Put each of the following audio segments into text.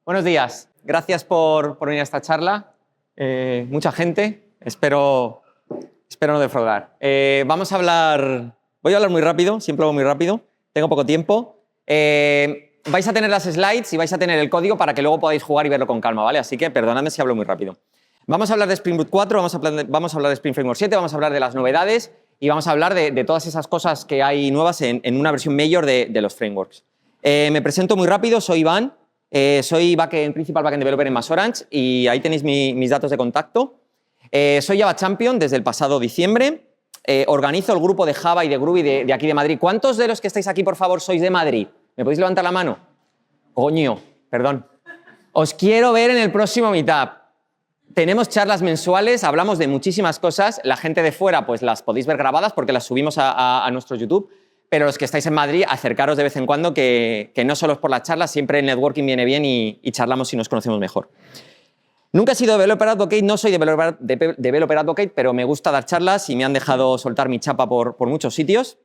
Buenos días. Gracias por venir a esta charla. Mucha gente. Espero no defraudar. Voy a hablar muy rápido, siempre hago muy rápido. Tengo poco tiempo. Vais a tener las slides y vais a tener el código para que luego podáis jugar y verlo con calma, ¿vale? Así que perdonadme si hablo muy rápido. Vamos a hablar de Spring Boot 4, vamos a hablar de Spring Framework 7, vamos a hablar de las novedades y vamos a hablar de todas esas cosas que hay nuevas en una versión mayor de los frameworks. Me presento muy rápido, soy Iván. Soy Principal Backend Developer en MasOrange y ahí tenéis mis datos de contacto. Soy Java Champion desde el pasado diciembre. Organizo el grupo de Java y de Groovy de aquí de Madrid. ¿Cuántos de los que estáis aquí, por favor, sois de Madrid? ¿Me podéis levantar la mano? Coño, perdón. Os quiero ver en el próximo Meetup. Tenemos charlas mensuales, hablamos de muchísimas cosas. La gente de fuera pues las podéis ver grabadas porque las subimos a nuestro YouTube. Pero los que estáis en Madrid, acercaros de vez en cuando, que no solo es por las charlas, siempre el networking viene bien y charlamos y nos conocemos mejor. Nunca he sido Developer Advocate, no soy Developer Advocate, pero me gusta dar charlas y me han dejado soltar mi chapa por muchos sitios.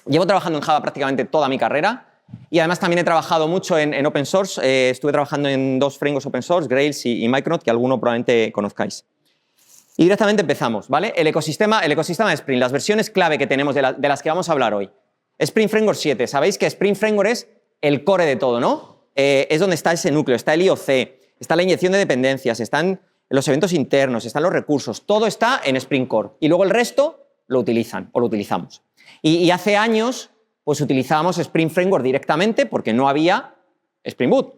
Llevo trabajando en Java prácticamente toda mi carrera y además también he trabajado mucho en open source. Estuve trabajando en 2 frameworks open source, Grails y Micronaut, que alguno probablemente conozcáis. Y directamente empezamos, ¿vale? El ecosistema de Spring, las versiones clave que tenemos de las que vamos a hablar hoy. Spring Framework 7, sabéis que Spring Framework es el core de todo, ¿no? Es donde está ese núcleo, está el IOC, está la inyección de dependencias, están los eventos internos, están los recursos, todo está en Spring Core. Y luego el resto lo utilizan o lo utilizamos. Y hace años pues utilizábamos Spring Framework directamente porque no había Spring Boot,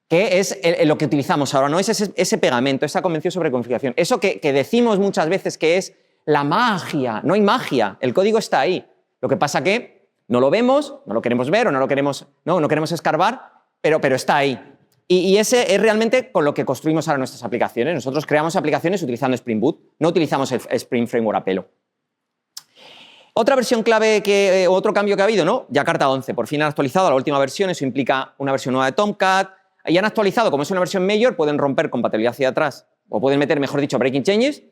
que es lo que utilizamos ahora, ¿no? Es ese pegamento, esa convención sobre configuración. Eso que decimos muchas veces que es la magia. No hay magia, el código está ahí. Lo que pasa que no lo vemos, no lo queremos ver o no queremos escarbar, pero está ahí. Y ese es realmente con lo que construimos ahora nuestras aplicaciones. Nosotros creamos aplicaciones utilizando Spring Boot, no utilizamos el Spring Framework a pelo. Otra versión clave, otro cambio que ha habido, ¿no? Jakarta 11, por fin han actualizado a la última versión, eso implica una versión nueva de Tomcat. Y han actualizado, como es una versión mayor, pueden romper compatibilidad hacia atrás, o pueden meter, mejor dicho, breaking changes,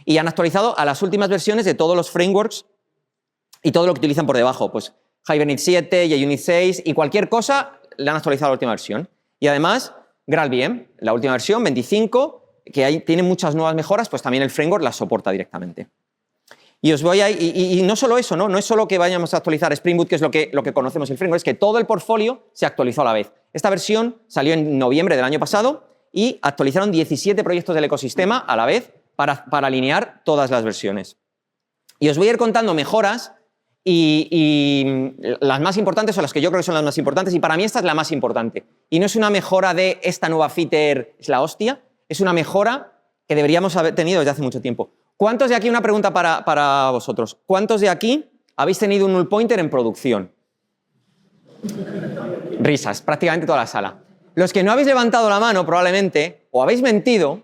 y han actualizado a las últimas versiones de todos los frameworks y todo lo que utilizan por debajo, pues Hibernate 7, JUnit 6 y cualquier cosa le han actualizado a la última versión. Y además, GraalVM, la última versión, 25, que ahí tiene muchas nuevas mejoras, pues también el framework las soporta directamente. Y no solo eso, no es solo que vayamos a actualizar Spring Boot, que es lo que conocemos el framework, es que todo el portfolio se actualizó a la vez. Esta versión salió en noviembre del año pasado y actualizaron 17 proyectos del ecosistema a la vez para alinear todas las versiones. Y os voy a ir contando mejoras y las más importantes son las que yo creo que son las más importantes y para mí esta es la más importante. Y no es una mejora de esta nueva feature, es la hostia, es una mejora que deberíamos haber tenido desde hace mucho tiempo. ¿Cuántos de aquí, una pregunta para vosotros, cuántos de aquí habéis tenido un null pointer en producción? Risas, prácticamente toda la sala. Los que no habéis levantado la mano probablemente o habéis mentido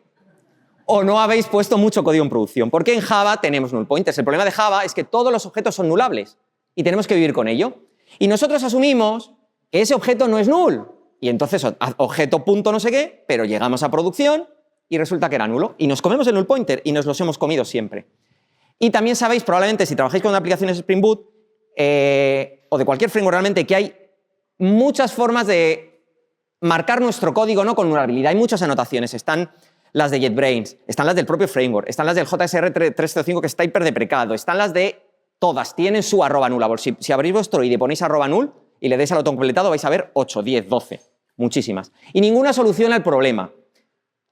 o no habéis puesto mucho código en producción, porque en Java tenemos null pointers. El problema de Java es que todos los objetos son nullables y tenemos que vivir con ello. Y nosotros asumimos que ese objeto no es null y entonces objeto punto no sé qué, pero llegamos a producción y resulta que era nulo y nos comemos el null pointer y nos los hemos comido siempre. Y también sabéis probablemente si trabajáis con aplicaciones Spring Boot o de cualquier framework realmente que hay muchas formas de marcar nuestro código no con nullabilidad. Hay muchas anotaciones. Están las de JetBrains, están las del propio framework, están las del JSR 305 que está hiperdeprecado, están las de todas, tienen su @nullable. Si abrís vuestro ID y ponéis @null y le deis al autocompletado vais a ver 8, 10, 12, muchísimas. Y ninguna soluciona el problema.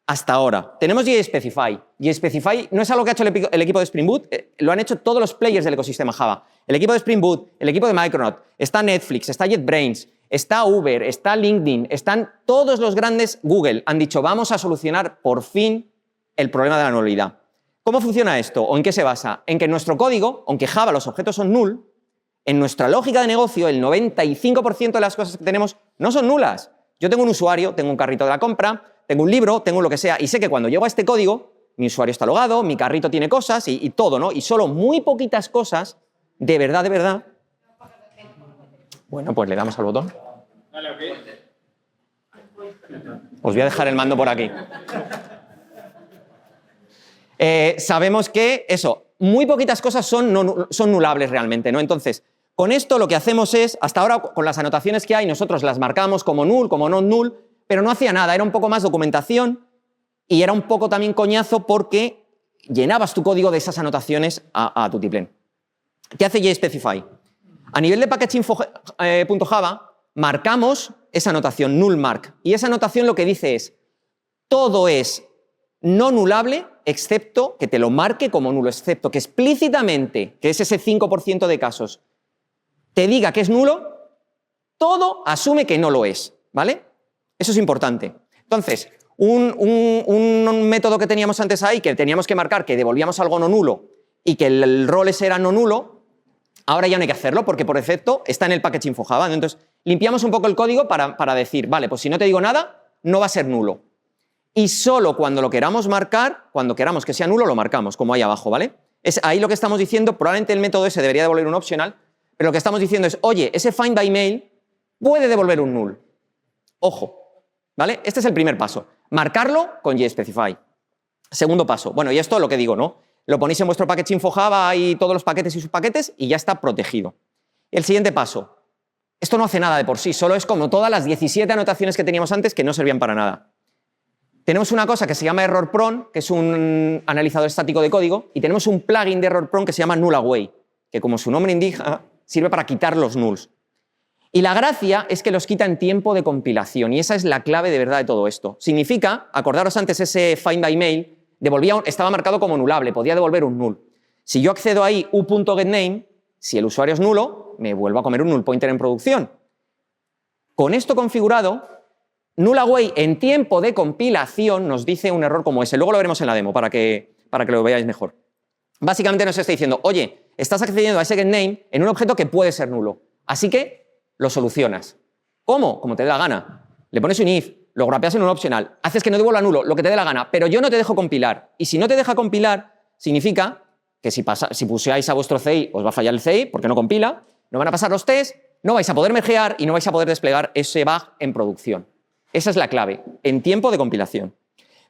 Hasta ahora. Tenemos JSpecify. JSpecify no es algo que ha hecho el equipo de Spring Boot, lo han hecho todos los players del ecosistema Java. El equipo de Spring Boot, el equipo de Micronaut, está Netflix, está JetBrains, está Uber, está LinkedIn, están todos los grandes. Google han dicho vamos a solucionar por fin el problema de la nulidad. ¿Cómo funciona esto o en qué se basa? En que en nuestro código, aunque Java los objetos son null, en nuestra lógica de negocio el 95% de las cosas que tenemos no son nulas. Yo tengo un usuario, tengo un carrito de la compra, tengo un libro, tengo lo que sea, y sé que cuando llego a este código, mi usuario está logado, mi carrito tiene cosas y todo, ¿no? Y solo muy poquitas cosas, de verdad. Bueno, pues le damos al botón. Vale, ok. Os voy a dejar el mando por aquí. Sabemos que, muy poquitas cosas son nullables realmente, ¿no? Entonces, con esto lo que hacemos es, hasta ahora con las anotaciones que hay, nosotros las marcamos como null, como non null, pero no hacía nada, era un poco más documentación y era un poco también coñazo porque llenabas tu código de esas anotaciones a Tutiplane. ¿Qué hace JSpecify? A nivel de package.info.java marcamos esa anotación, null mark, y esa anotación lo que dice es todo es no nulable excepto que te lo marque como nulo, excepto que explícitamente, que es ese 5% de casos, te diga que es nulo, todo asume que no lo es, ¿vale? Eso es importante. Entonces, un método que teníamos antes ahí, que teníamos que marcar que devolvíamos algo no nulo y que el rol ese era no nulo, ahora ya no hay que hacerlo porque por defecto está en el package info Java. Entonces, limpiamos un poco el código para decir, vale, pues si no te digo nada, no va a ser nulo. Y solo cuando lo queramos marcar, cuando queramos que sea nulo, lo marcamos, como ahí abajo, ¿vale? Es ahí lo que estamos diciendo, probablemente el método ese debería devolver un optional, pero lo que estamos diciendo es, oye, ese find by mail puede devolver un null. Ojo, ¿vale? Este es el primer paso. Marcarlo con JSpecify. Segundo paso. Bueno, y esto lo que digo, ¿no? Lo ponéis en vuestro package info Java y todos los paquetes y subpaquetes y ya está protegido. El siguiente paso. Esto no hace nada de por sí, solo es como todas las 17 anotaciones que teníamos antes que no servían para nada. Tenemos una cosa que se llama error prone, que es un analizador estático de código, y tenemos un plugin de error prone que se llama null away, que como su nombre indica, sirve para quitar los nulls. Y la gracia es que los quita en tiempo de compilación, y esa es la clave de verdad de todo esto. Significa, acordaros antes ese find by mail, estaba marcado como nulable, podía devolver un null. Si yo accedo ahí u.getName, si el usuario es nulo, me vuelvo a comer un null pointer en producción. Con esto configurado, null away en tiempo de compilación nos dice un error como ese. Luego lo veremos en la demo para que lo veáis mejor. Básicamente nos está diciendo, oye, estás accediendo a ese getName en un objeto que puede ser nulo. Así que lo solucionas. ¿Cómo? Como te dé la gana. Le pones un if, lo grapeas en un optional, haces que no devuelva nulo, lo que te dé la gana, pero yo no te dejo compilar. Y si no te deja compilar, significa que si puseáis a vuestro CI, os va a fallar el CI porque no compila, no van a pasar los tests, no vais a poder mergear y no vais a poder desplegar ese bug en producción. Esa es la clave, en tiempo de compilación.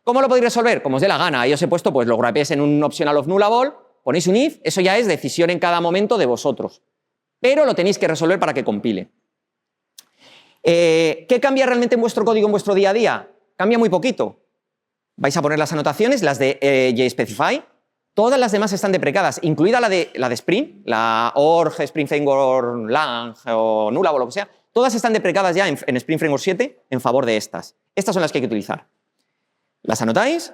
¿Cómo lo podéis resolver? Como os dé la gana. Ahí os he puesto, pues lo grapeáis en un optional of nullable, ponéis un if, eso ya es decisión en cada momento de vosotros. Pero lo tenéis que resolver para que compile. ¿Qué cambia realmente en vuestro código, en vuestro día a día? Cambia muy poquito. Vais a poner las anotaciones, las de JSpecify. Todas las demás están deprecadas, incluida la de Spring, la org, Spring Framework, Lang o Nullable o lo que sea. Todas están deprecadas ya en Spring Framework 7 en favor de estas. Estas son las que hay que utilizar. Las anotáis,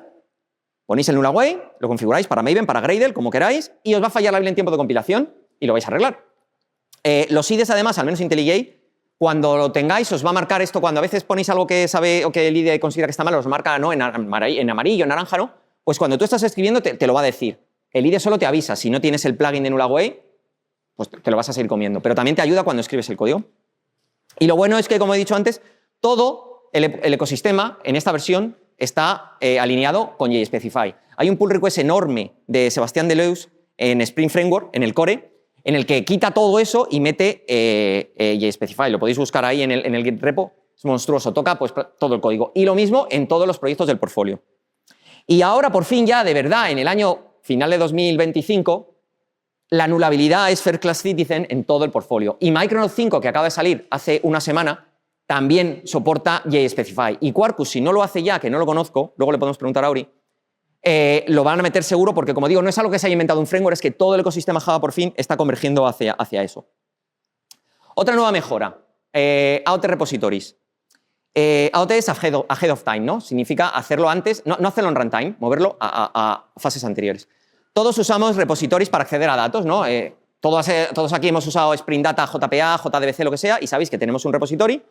ponéis el null away, lo configuráis para Maven, para Gradle, como queráis, y os va a fallar la Biblia en tiempo de compilación y lo vais a arreglar. Los IDEs, además, al menos IntelliJ, cuando lo tengáis, os va a marcar esto. Cuando a veces ponéis algo que sabe o que el IDE considera que está mal, os marca ¿no? en amarillo, en naranja, ¿no? Pues cuando tú estás escribiendo te lo va a decir. El IDE solo te avisa. Si no tienes el plugin de null away, pues te lo vas a seguir comiendo. Pero también te ayuda cuando escribes el código. Y lo bueno es que, como he dicho antes, todo el ecosistema en esta versión está alineado con JSpecify. Hay un pull request enorme de Sebastián Deleuze en Spring Framework, en el core, en el que quita todo eso y mete JSpecify. Lo podéis buscar ahí en el Git repo. Es monstruoso, toca pues, todo el código. Y lo mismo en todos los proyectos del portfolio. Y ahora, por fin, ya de verdad, en el año final de 2025, la anulabilidad es First Class Citizen en todo el portfolio. Y Micronaut 5, que acaba de salir hace una semana, también soporta JSpecify. Y Quarkus, si no lo hace ya, que no lo conozco, luego le podemos preguntar a Auri, lo van a meter seguro porque, como digo, no es algo que se haya inventado un framework, es que todo el ecosistema Java por fin está convergiendo hacia eso. Otra nueva mejora, AOT Repositories. AOT es ahead of time, ¿no? Significa hacerlo antes, no hacerlo en runtime, moverlo a fases anteriores. Todos usamos repositories para acceder a datos, ¿no? Todos aquí hemos usado Spring Data, JPA, JDBC, lo que sea, y sabéis que tenemos un repository,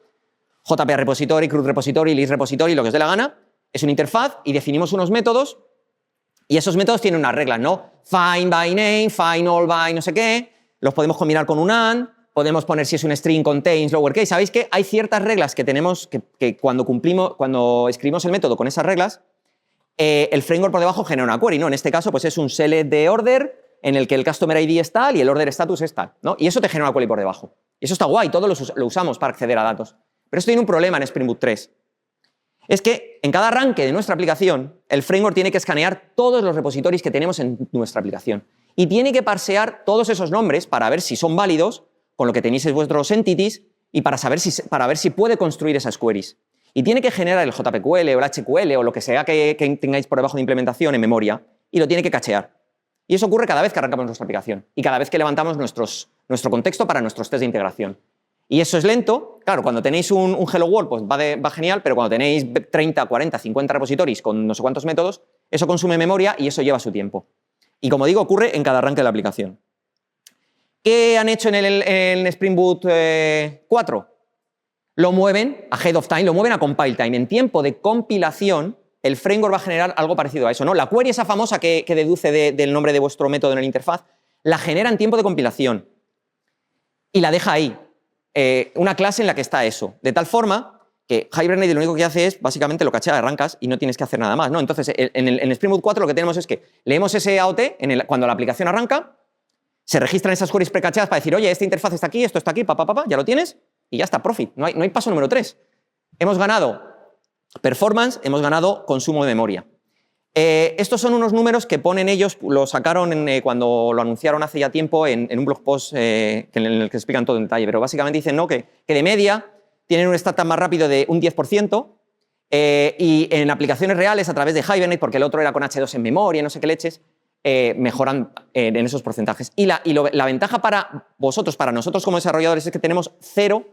JPA repository, CRUD repository, list repository, lo que os dé la gana, es una interfaz y definimos unos métodos y esos métodos tienen unas reglas, ¿no? Find by name, find all by no sé qué, los podemos combinar con un AND, podemos poner si es un string, contains, lowercase. Sabéis que hay ciertas reglas que tenemos que cuando escribimos el método con esas reglas, el framework por debajo genera una query, ¿no? En este caso, pues es un select de order en el que el customer ID es tal y el order status es tal, ¿no? Y eso te genera una query por debajo. Y eso está guay, todos lo usamos para acceder a datos. Pero esto tiene un problema en Spring Boot 3. Es que en cada arranque de nuestra aplicación, el framework tiene que escanear todos los repositorios que tenemos en nuestra aplicación. Y tiene que parsear todos esos nombres para ver si son válidos con lo que tenéis en vuestros entities y para ver si puede construir esas queries. Y tiene que generar el JPQL o el HQL o lo que sea que tengáis por debajo de implementación en memoria y lo tiene que cachear. Y eso ocurre cada vez que arrancamos nuestra aplicación y cada vez que levantamos nuestro contexto para nuestros test de integración. Y eso es lento. Claro, cuando tenéis un Hello World, pues va genial, pero cuando tenéis 30, 40, 50 repositorios con no sé cuántos métodos, eso consume memoria y eso lleva su tiempo. Y como digo, ocurre en cada arranque de la aplicación. ¿Qué han hecho en Spring Boot 4? Lo mueven ahead of time, lo mueven a compile time. En tiempo de compilación, el framework va a generar algo parecido a eso, ¿no? La query esa famosa que deduce del nombre de vuestro método en la interfaz, la genera en tiempo de compilación y la deja ahí. Una clase en la que está eso. De tal forma que Hibernate lo único que hace es, básicamente, lo cachea, arrancas y no tienes que hacer nada más, ¿no? Entonces, en Spring Boot 4 lo que tenemos es que leemos ese AOT cuando la aplicación arranca, se registran esas queries precacheadas para decir, oye, esta interfaz está aquí, esto está aquí, ya lo tienes, y ya está, profit. No hay paso número 3. Hemos ganado performance, hemos ganado consumo de memoria. Estos son unos números que ponen ellos, lo sacaron cuando lo anunciaron hace ya tiempo en un blog post en el que explican todo en detalle, pero básicamente dicen, ¿no?, que de media tienen un startup más rápido de un 10%, y en aplicaciones reales a través de Hibernate, porque el otro era con H2 en memoria, no sé qué leches, mejoran en esos porcentajes. Y la ventaja para vosotros, para nosotros como desarrolladores, es que tenemos 0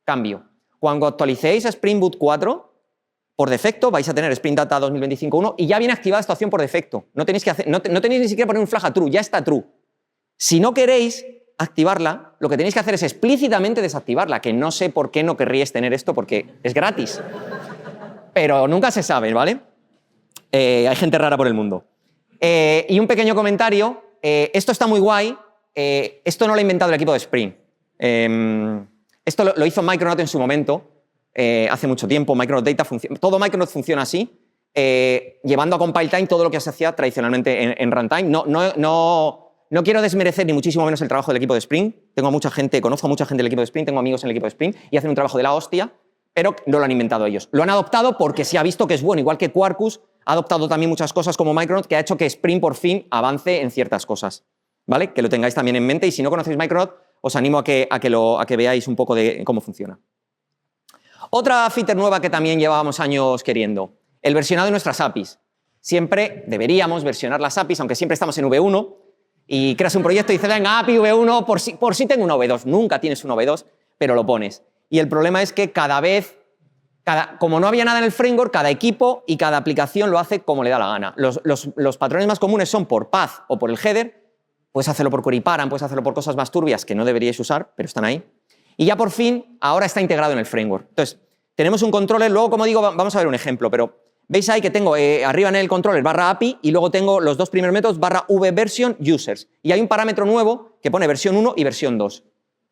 cambio. Cuando actualicéis a Spring Boot 4, por defecto vais a tener Spring Data 2025.1 y ya viene activada esta opción por defecto. No tenéis ni siquiera poner un flag a true, ya está true. Si no queréis activarla, lo que tenéis que hacer es explícitamente desactivarla, que no sé por qué no querríais tener esto, porque es gratis. Pero nunca se sabe, ¿vale? Hay gente rara por el mundo. Y un pequeño comentario. Esto está muy guay. Esto no lo ha inventado el equipo de Spring. Esto lo hizo Micronaut en su momento, hace mucho tiempo. Todo Micronaut funciona así, llevando a compile time todo lo que se hacía tradicionalmente en runtime. No quiero desmerecer ni muchísimo menos el trabajo del equipo de Spring. Conozco a mucha gente del equipo de Spring, tengo amigos en el equipo de Spring y hacen un trabajo de la hostia, pero no lo han inventado ellos. Lo han adoptado porque se ha visto que es bueno, igual que Quarkus ha adoptado también muchas cosas como Micronaut, que ha hecho que Spring por fin avance en ciertas cosas, ¿vale? Que lo tengáis también en mente, y si no conocéis Micronaut, os animo a que veáis un poco de cómo funciona. Otra feature nueva que también llevábamos años queriendo, el versionado de nuestras APIs. Siempre deberíamos versionar las APIs, aunque siempre estamos en V1, y creas un proyecto y dices, venga, API V1, por si tengo una V2. Nunca tienes una V2, pero lo pones. Y el problema es que como no había nada en el framework, cada equipo y cada aplicación lo hace como le da la gana. Los patrones más comunes son por path o por el header. Puedes hacerlo por query param, puedes hacerlo por cosas más turbias que no deberíais usar, pero están ahí. Y ya por fin, ahora está integrado en el framework. Entonces, tenemos un controller. Luego, como digo, vamos a ver un ejemplo, pero veis ahí que tengo arriba en el controller /API y luego tengo los dos primeros métodos /vversion users. Y hay un parámetro nuevo que pone versión 1 y versión 2.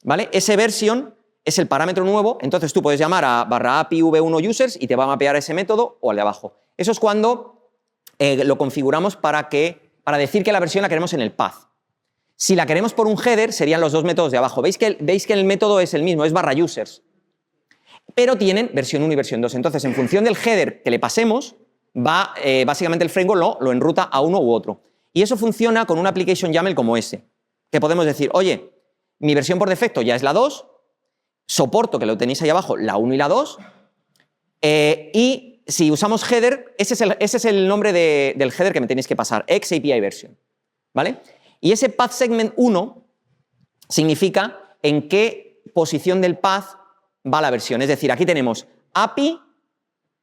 ¿Vale? Ese version es el parámetro nuevo, entonces tú puedes llamar a /API v1 users y te va a mapear ese método o al de abajo. Eso es cuando lo configuramos para decir que la versión la queremos en el path. Si la queremos por un header, serían los dos métodos de abajo. ¿Veis que el método es el mismo, es /users? Pero tienen versión 1 y versión 2. Entonces, en función del header que le pasemos, básicamente el framework lo enruta a uno u otro. Y eso funciona con un application YAML como ese, que podemos decir, oye, mi versión por defecto ya es la 2, soporto, que lo tenéis ahí abajo, la 1 y la 2, y si usamos header, ese es el nombre del header que me tenéis que pasar, XAPI version, ¿vale? Y ese path segment 1 significa en qué posición del path va la versión. Es decir, aquí tenemos API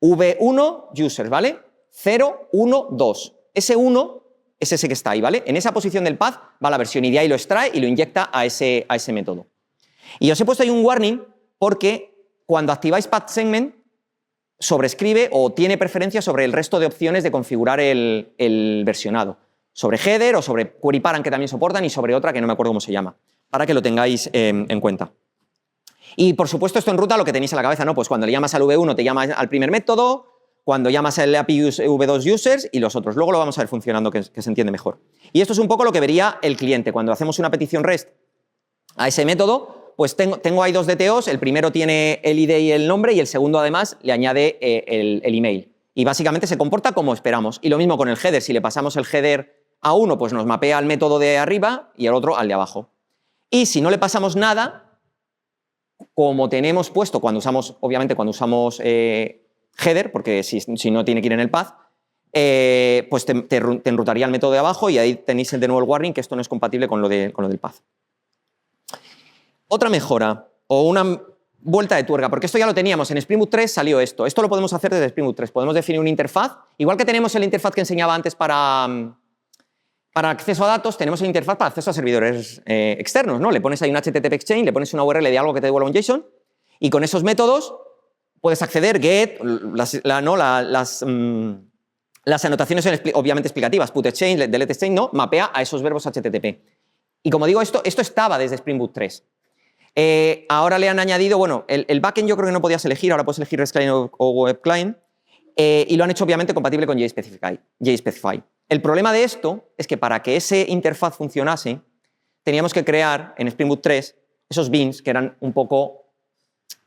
v1 users, ¿vale? 0, 1, 2. Ese 1 es ese que está ahí, ¿vale? En esa posición del path va la versión y de ahí lo extrae y lo inyecta a ese método. Y os he puesto ahí un warning porque cuando activáis path segment sobrescribe o tiene preferencia sobre el resto de opciones de configurar el versionado. Sobre header o sobre query param, que también soportan, y sobre otra que no me acuerdo cómo se llama, para que lo tengáis en cuenta. Y por supuesto esto enruta lo que tenéis en la cabeza, ¿no? Pues cuando le llamas al V1 te llamas al primer método, cuando llamas al API V2 users y los otros. Luego lo vamos a ver funcionando, que se entiende mejor. Y esto es un poco lo que vería el cliente. Cuando hacemos una petición REST a ese método, pues tengo ahí dos DTOs, el primero tiene el ID y el nombre y el segundo además le añade el email. Y básicamente se comporta como esperamos. Y lo mismo con el header, si le pasamos el header a uno, pues nos mapea al método de arriba y al otro al de abajo. Y si no le pasamos nada, como tenemos puesto obviamente cuando usamos header, porque si no tiene que ir en el path, pues te enrutaría el método de abajo y ahí tenéis de nuevo el warning que esto no es compatible con lo del path. Otra mejora o una vuelta de tuerca, porque esto ya lo teníamos, en Spring Boot 3 salió esto. Esto lo podemos hacer desde Spring Boot 3. Podemos definir una interfaz, igual que tenemos el interfaz que enseñaba antes para acceso a datos, tenemos una interfaz para acceso a servidores externos, ¿no? Le pones ahí un HTTP Exchange, le pones una URL de algo que te devuelva un JSON y con esos métodos puedes acceder, get, las anotaciones obviamente explicativas, put exchange, delete exchange, ¿no? Mapea a esos verbos HTTP. Y como digo, esto estaba desde Spring Boot 3. Ahora le han añadido, bueno, el backend yo creo que no podías elegir, ahora puedes elegir REST Client o Web Client, y lo han hecho obviamente compatible con JSpecify. El problema de esto es que para que ese interfaz funcionase, teníamos que crear en Spring Boot 3 esos beans que eran un poco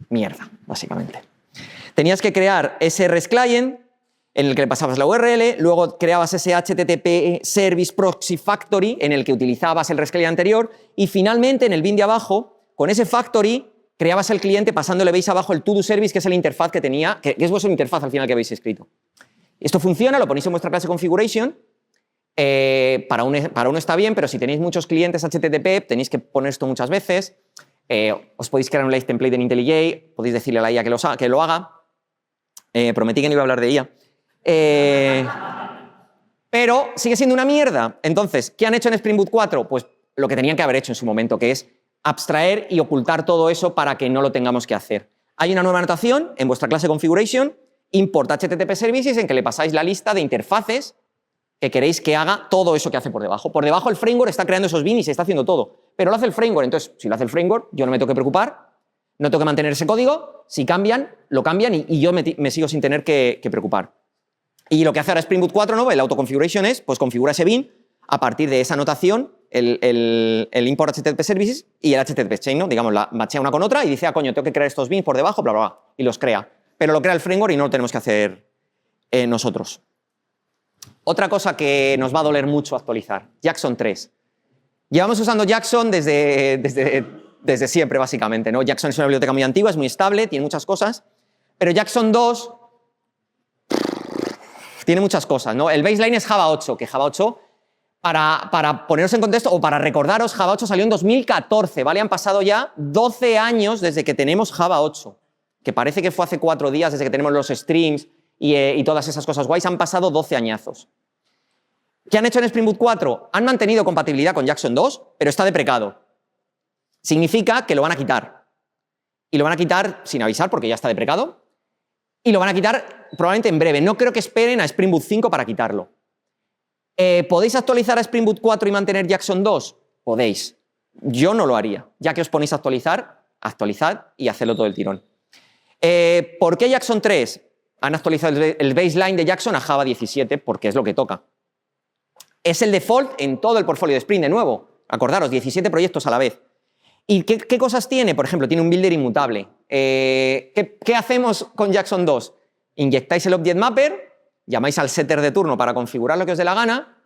mierda, básicamente. Tenías que crear ese REST Client en el que le pasabas la URL, luego creabas ese HTTP Service Proxy Factory en el que utilizabas el REST Client anterior y finalmente en el bin de abajo, con ese factory, creabas el cliente pasándole, veis abajo, el to-do service, que es el interfaz que tenía, que es vuestra interfaz al final que habéis escrito. Esto funciona, lo ponéis en vuestra clase configuration, para uno está bien, pero si tenéis muchos clientes HTTP, tenéis que poner esto muchas veces, os podéis crear un live template en IntelliJ, podéis decirle a la IA que lo haga, prometí que no iba a hablar de IA. Pero sigue siendo una mierda. Entonces, ¿qué han hecho en Spring Boot 4? Pues lo que tenían que haber hecho en su momento, que es abstraer y ocultar todo eso para que no lo tengamos que hacer. Hay una nueva anotación en vuestra clase configuration, import HTTP services, en que le pasáis la lista de interfaces que queréis que haga todo eso que hace por debajo. Por debajo el framework está creando esos bins y se está haciendo todo, pero lo hace el framework. Entonces, si lo hace el framework, yo no me tengo que preocupar, no tengo que mantener ese código. Si cambian, lo cambian y yo me sigo sin tener que preocupar. Y lo que hace ahora Spring Boot 4, ¿no? El autoconfiguration es, pues configura ese bin a partir de esa anotación, el import HTTP services y el HTTP chain, ¿no? Digamos, la machea una con otra y dice, ah, coño, tengo que crear estos bins por debajo, bla, bla, bla, y los crea. Pero lo crea el framework y no lo tenemos que hacer nosotros. Otra cosa que nos va a doler mucho actualizar, Jackson 3. Llevamos usando Jackson desde siempre, básicamente, ¿no? Jackson es una biblioteca muy antigua, es muy estable, tiene muchas cosas, pero Jackson 2 tiene muchas cosas, ¿no? El baseline es Java 8, que Java 8, para poneros en contexto o para recordaros, Java 8 salió en 2014, ¿vale? Han pasado ya 12 años desde que tenemos Java 8, que parece que fue hace 4 días desde que tenemos los streams y todas esas cosas guays, han pasado 12 añazos. ¿Qué han hecho en Spring Boot 4? Han mantenido compatibilidad con Jackson 2, pero está deprecado. Significa que lo van a quitar. Y lo van a quitar sin avisar porque ya está deprecado. Y lo van a quitar probablemente en breve. No creo que esperen a Spring Boot 5 para quitarlo. ¿Podéis actualizar a Spring Boot 4 y mantener Jackson 2? Podéis. Yo no lo haría. Ya que os ponéis a actualizar, actualizad y hacedlo todo el tirón. ¿Por qué Jackson 3? Han actualizado el baseline de Jackson a Java 17 porque es lo que toca. Es el default en todo el portfolio de Spring, de nuevo. Acordaros, 17 proyectos a la vez. ¿Y qué cosas tiene? Por ejemplo, tiene un builder inmutable. ¿Qué hacemos con Jackson 2? Inyectáis el Object Mapper, llamáis al setter de turno para configurar lo que os dé la gana,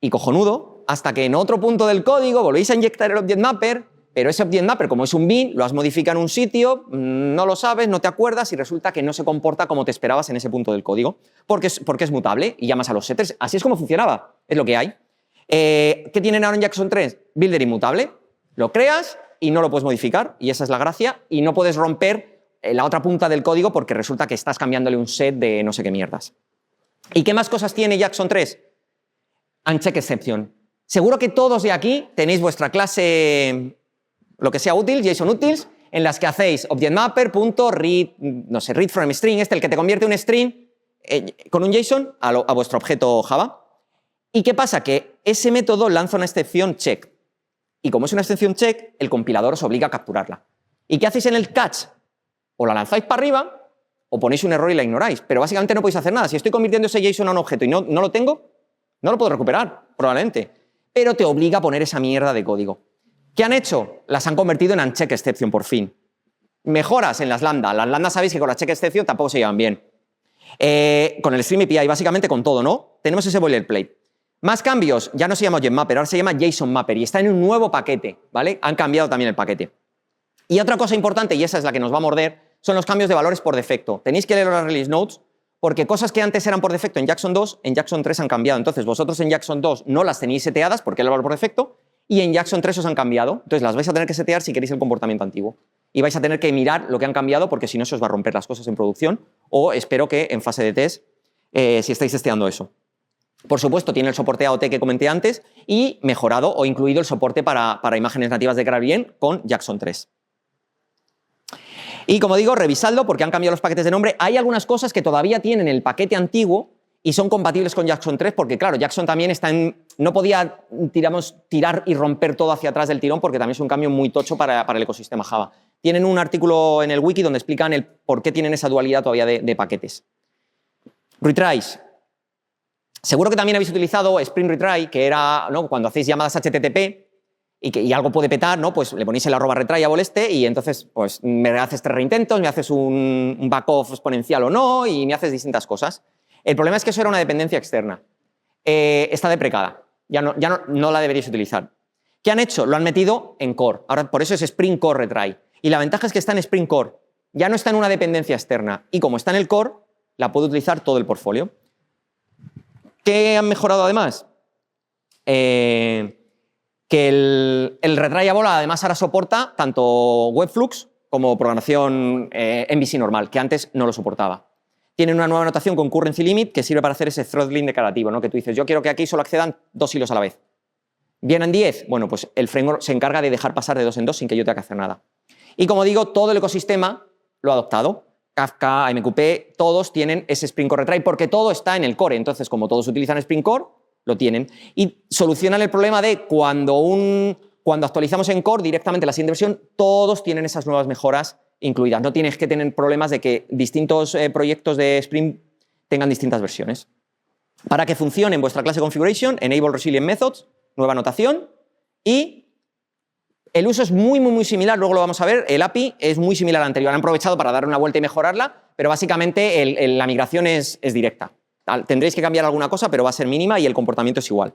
y cojonudo, hasta que en otro punto del código volvéis a inyectar el Object Mapper, pero ese Object Mapper, como es un bin, lo has modificado en un sitio, no lo sabes, no te acuerdas y resulta que no se comporta como te esperabas en ese punto del código, porque es mutable y llamas a los setters. Así es como funcionaba, es lo que hay. ¿Qué tienen ahora en Jackson 3? Builder inmutable. Lo creas y no lo puedes modificar, y esa es la gracia, y no puedes romper la otra punta del código porque resulta que estás cambiándole un set de no sé qué mierdas. ¿Y qué más cosas tiene Jackson 3? Uncheck exception. Seguro que todos de aquí tenéis vuestra clase, lo que sea útil, JSON utils, en las que hacéis objectMapper.read, no sé, read from string, el que te convierte un string con un JSON a vuestro objeto Java. ¿Y qué pasa? Que ese método lanza una excepción check. Y como es una excepción check, el compilador os obliga a capturarla. ¿Y qué hacéis en el catch? O la lanzáis para arriba o ponéis un error y la ignoráis. Pero básicamente no podéis hacer nada. Si estoy convirtiendo ese JSON a un objeto y no lo tengo, no lo puedo recuperar, probablemente. Pero te obliga a poner esa mierda de código. ¿Qué han hecho? Las han convertido en uncheck exception, por fin. Mejoras en las lambda. Las lambda sabéis que con la check exception tampoco se llevan bien. Con el Stream API, básicamente con todo, ¿no? Tenemos ese boilerplate. Más cambios, ya no se llama Object Mapper, ahora se llama JSON Mapper y está en un nuevo paquete, ¿vale? Han cambiado también el paquete. Y otra cosa importante, y esa es la que nos va a morder, son los cambios de valores por defecto. Tenéis que leer las release notes porque cosas que antes eran por defecto en Jackson 2, en Jackson 3 han cambiado. Entonces, vosotros en Jackson 2 no las tenéis seteadas porque era el valor por defecto y en Jackson 3 os han cambiado. Entonces, las vais a tener que setear si queréis el comportamiento antiguo. Y vais a tener que mirar lo que han cambiado porque si no se os va a romper las cosas en producción o espero que en fase de test, si estáis testeando eso. Por supuesto, tiene el soporte AOT que comenté antes y mejorado o incluido el soporte para imágenes nativas de Gradient con Jackson 3. Y como digo, revisadlo porque han cambiado los paquetes de nombre. Hay algunas cosas que todavía tienen el paquete antiguo y son compatibles con Jackson 3 porque, claro, Jackson también está en... No podía, tirar y romper todo hacia atrás del tirón porque también es un cambio muy tocho para el ecosistema Java. Tienen un artículo en el wiki donde explican el por qué tienen esa dualidad todavía de paquetes. Retries. Seguro que también habéis utilizado Spring Retry, que era, ¿no?, cuando hacéis llamadas HTTP y algo puede petar, ¿no?, pues le ponéis el @retryable y entonces pues me haces 3 reintentos, me haces un backoff exponencial o no y me haces distintas cosas. El problema es que eso era una dependencia externa. Está deprecada. Ya no la deberíais utilizar. ¿Qué han hecho? Lo han metido en core. Ahora, por eso es Spring Core Retry. Y la ventaja es que está en Spring Core. Ya no está en una dependencia externa. Y como está en el core, la puede utilizar todo el portfolio. ¿Qué han mejorado además? Que el Retryable además ahora soporta tanto Webflux como programación MVC normal, que antes no lo soportaba. Tienen una nueva notación con Currency Limit que sirve para hacer ese throttling declarativo, ¿no?, que tú dices, yo quiero que aquí solo accedan 2 hilos a la vez. ¿Vienen 10? Bueno, pues el framework se encarga de dejar pasar de 2 en 2 sin que yo tenga que hacer nada. Y como digo, todo el ecosistema lo ha adoptado. Kafka, AMQP, todos tienen ese Spring Core Retry porque todo está en el core. Entonces, como todos utilizan Spring Core, lo tienen. Y solucionan el problema de cuando actualizamos en core directamente la siguiente versión, todos tienen esas nuevas mejoras incluidas. No tienes que tener problemas de que distintos proyectos de Spring tengan distintas versiones. Para que funcione en vuestra clase configuration, enable resilient methods, nueva notación y el uso es muy similar, luego lo vamos a ver, el API es muy similar al anterior. Han aprovechado para darle una vuelta y mejorarla, pero básicamente la migración es directa. Tendréis que cambiar alguna cosa, pero va a ser mínima y el comportamiento es igual.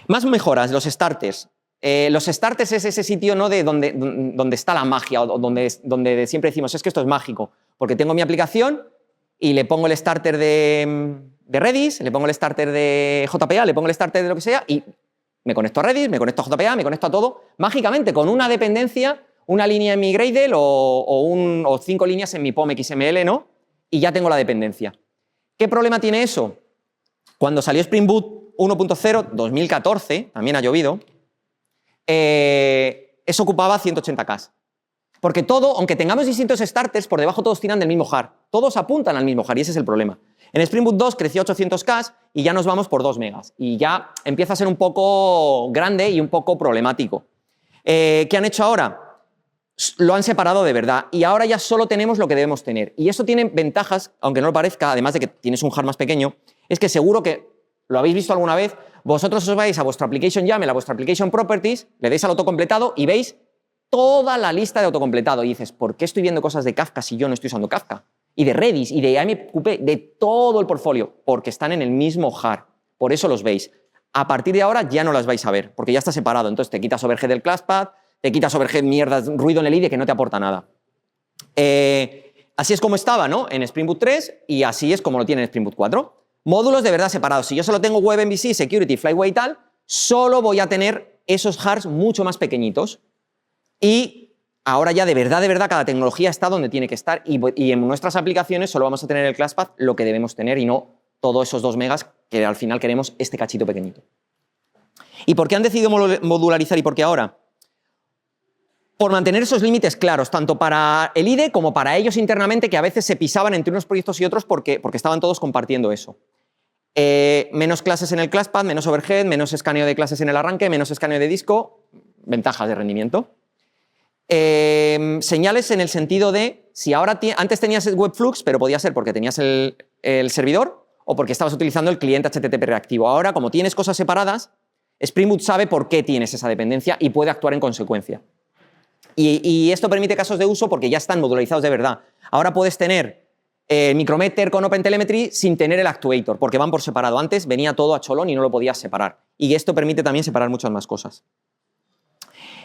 Más mejoras, los starters. Los starters es ese sitio, ¿no?, de donde está la magia, o donde siempre decimos, es que esto es mágico, porque tengo mi aplicación y le pongo el starter de Redis, le pongo el starter de JPA, le pongo el starter de lo que sea y me conecto a Redis, me conecto a JPA, me conecto a todo, mágicamente con una dependencia, una línea en mi Gradle o 5 líneas en mi POM XML, ¿no?, y ya tengo la dependencia. ¿Qué problema tiene eso? Cuando salió Spring Boot 1.0, 2014, también ha llovido, eso ocupaba 180K. Porque todo, aunque tengamos distintos starters, por debajo todos tiran del mismo jar. Todos apuntan al mismo jar y ese es el problema. En Spring Boot 2 creció 800K y ya nos vamos por 2 megas. Y ya empieza a ser un poco grande y un poco problemático. ¿Qué han hecho ahora? Lo han separado de verdad y ahora ya solo tenemos lo que debemos tener. Y eso tiene ventajas, aunque no lo parezca, además de que tienes un jar más pequeño, es que seguro que lo habéis visto alguna vez, vosotros os vais a vuestra application YAML, a vuestra application properties, le dais al autocompletado y veis toda la lista de autocompletado. Y dices, ¿por qué estoy viendo cosas de Kafka si yo no estoy usando Kafka? Y de Redis, y de AMQP, de todo el portfolio, porque están en el mismo jar. Por eso los veis. A partir de ahora ya no las vais a ver, porque ya está separado. Entonces te quitas overhead del ClassPath, te quitas overhead mierdas, ruido en el IDE que no te aporta nada. Así es como estaba, ¿no?, en Spring Boot 3 y así es como lo tiene en Spring Boot 4. Módulos de verdad separados. Si yo solo tengo Web MVC, Security, Flyway y tal, solo voy a tener esos jars mucho más pequeñitos. Y ahora ya de verdad, cada tecnología está donde tiene que estar y en nuestras aplicaciones solo vamos a tener el ClassPath lo que debemos tener y no todos esos 2 megas que al final queremos este cachito pequeñito. ¿Y por qué han decidido modularizar y por qué ahora? Por mantener esos límites claros, tanto para el IDE como para ellos internamente, que a veces se pisaban entre unos proyectos y otros porque estaban todos compartiendo eso. Menos clases en el ClassPath, menos overhead, menos escaneo de clases en el arranque, menos escaneo de disco, ventajas de rendimiento. Señales en el sentido de, si ahora antes tenías el Webflux, pero podía ser porque tenías el servidor o porque estabas utilizando el cliente HTTP reactivo. Ahora, como tienes cosas separadas, Spring Boot sabe por qué tienes esa dependencia y puede actuar en consecuencia. Y esto permite casos de uso porque ya están modularizados de verdad. Ahora puedes tener Micrometer con OpenTelemetry sin tener el actuator, porque van por separado. Antes venía todo a cholón y no lo podías separar. Y esto permite también separar muchas más cosas.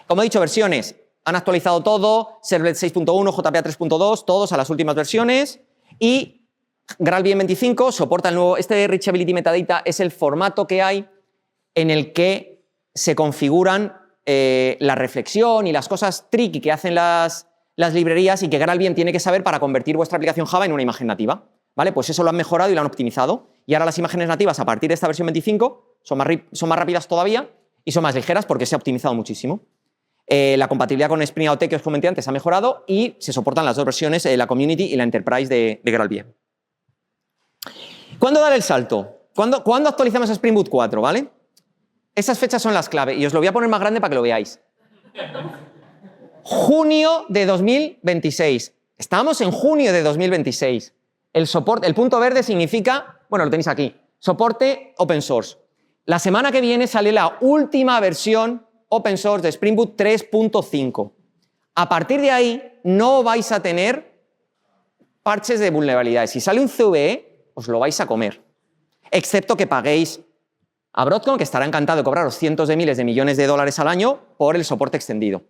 Como he dicho, versiones. han actualizado todo, Servlet 6.1, JPA 3.2, todos a las últimas versiones, y GraalVM 25 soporta el nuevo, este Reachability Metadata es el formato que hay en el que se configuran la reflexión y las cosas tricky que hacen las librerías y que GraalVM tiene que saber para convertir vuestra aplicación Java en una imagen nativa. ¿Vale? Pues eso lo han mejorado y lo han optimizado. Y ahora las imágenes nativas a partir de esta versión 25 son más rápidas todavía y son más ligeras porque se ha optimizado muchísimo. La compatibilidad con Spring AOT que os comenté antes ha mejorado y se soportan las dos versiones, la Community y la Enterprise de GraalVM. ¿Cuándo dar el salto? ¿Cuándo actualizamos a Spring Boot 4? ¿Vale? Esas fechas son las clave y os lo voy a poner más grande para que lo veáis. Junio de 2026. Estamos en junio de 2026. El punto verde significa, bueno, lo tenéis aquí, soporte open source. La semana que viene sale la última versión open source de Spring Boot 3.5. A partir de ahí no vais a tener parches de vulnerabilidades. Si sale un CVE, os lo vais a comer. Excepto que paguéis a Broadcom, que estará encantado de cobraros cientos de miles de millones de dólares al año por el soporte extendido.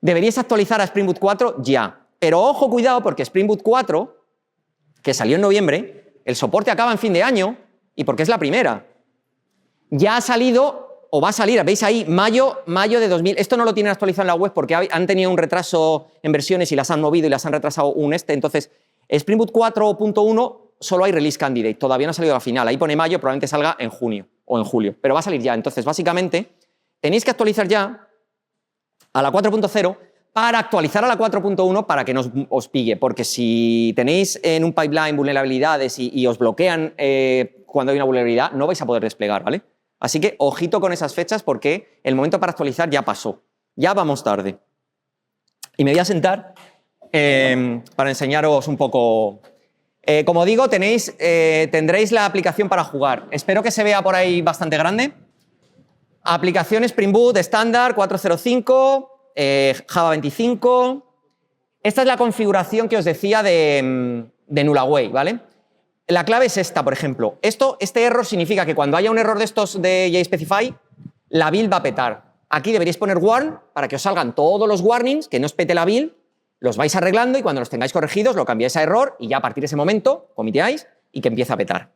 Deberíais actualizar a Spring Boot 4 ya. Pero ojo, cuidado, porque Spring Boot 4, que salió en noviembre, el soporte acaba en fin de año y porque es la primera. Ya ha salido, o va a salir, veis ahí, mayo de 2000. Esto no lo tienen actualizado en la web porque han tenido un retraso en versiones y las han movido y las han retrasado Entonces, Spring Boot 4.1 solo hay release candidate, todavía no ha salido a la final. Ahí pone mayo, probablemente salga en junio o en julio, pero va a salir ya. Entonces, básicamente, tenéis que actualizar ya a la 4.0 para actualizar a la 4.1 para que no os pille, porque si tenéis en un pipeline vulnerabilidades y os bloquean cuando hay una vulnerabilidad, no vais a poder desplegar, ¿vale? Así que ojito con esas fechas porque el momento para actualizar ya pasó, ya vamos tarde. Y me voy a sentar para enseñaros un poco. Como digo, tendréis la aplicación para jugar. Espero que se vea por ahí bastante grande. Aplicación Spring Boot estándar 4.05, Java 25. Esta es la configuración que os decía de Nullaway, ¿vale? La clave es esta, por ejemplo. Este error significa que cuando haya un error de estos de JSpecify, la build va a petar. Aquí deberíais poner warn para que os salgan todos los warnings, que no os pete la build, los vais arreglando y cuando los tengáis corregidos lo cambiáis a error y ya a partir de ese momento comiteáis y que empiece a petar.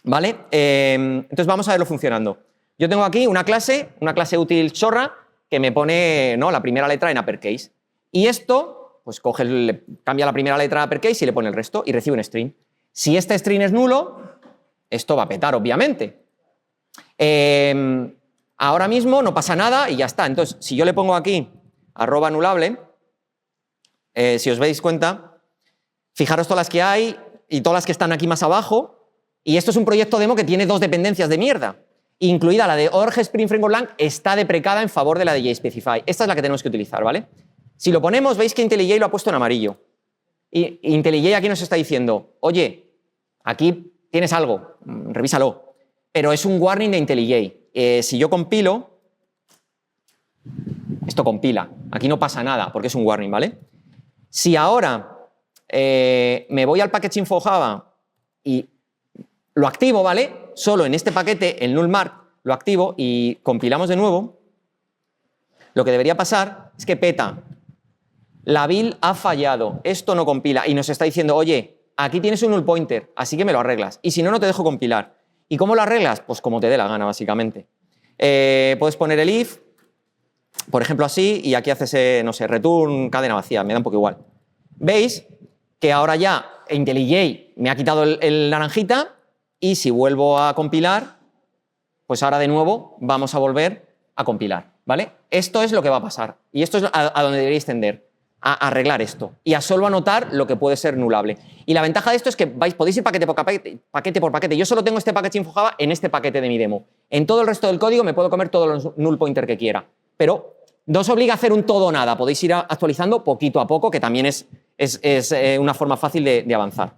¿Vale? Entonces vamos a verlo funcionando. Yo tengo aquí una clase útil chorra que me pone, ¿no?, la primera letra en uppercase. Y esto, pues cambia la primera letra en uppercase y le pone el resto y recibe un string. Si este string es nulo, esto va a petar, obviamente. Ahora mismo no pasa nada y ya está. Entonces, si yo le pongo aquí @nullable, si os veis cuenta, fijaros todas las que hay y todas las que están aquí más abajo. Y esto es un proyecto demo que tiene dos dependencias de mierda. Incluida la de Org Spring Framework Lang, está deprecada en favor de la de JSpecify. Esta es la que tenemos que utilizar, ¿vale? Si lo ponemos, veis que IntelliJ lo ha puesto en amarillo. Y IntelliJ aquí nos está diciendo, oye, aquí tienes algo, revísalo. Pero es un warning de IntelliJ. Si yo compilo, esto compila. Aquí no pasa nada porque es un warning, ¿vale? Si ahora me voy al package info Java y lo activo, ¿vale? Solo en este paquete, el nullmark, lo activo y compilamos de nuevo. Lo que debería pasar es que peta. La build ha fallado. Esto no compila. Y nos está diciendo, oye, aquí tienes un null pointer, así que me lo arreglas. Y si no, no te dejo compilar. ¿Y cómo lo arreglas? Pues como te dé la gana, básicamente. Puedes poner el if, por ejemplo, así, y aquí haces, no sé, return cadena vacía. Me da un poco igual. ¿Veis? Que ahora ya IntelliJ me ha quitado el naranjita. Y si vuelvo a compilar, pues ahora de nuevo vamos a volver a compilar, ¿vale? Esto es lo que va a pasar. Y esto es a donde deberíais tender, a arreglar esto. Y a solo anotar lo que puede ser nullable. Y la ventaja de esto es que podéis ir paquete por paquete. Yo solo tengo este package info Java en este paquete de mi demo. En todo el resto del código me puedo comer todos los null pointer que quiera. Pero no os obliga a hacer un todo o nada. Podéis ir actualizando poquito a poco, que también es una forma fácil de avanzar.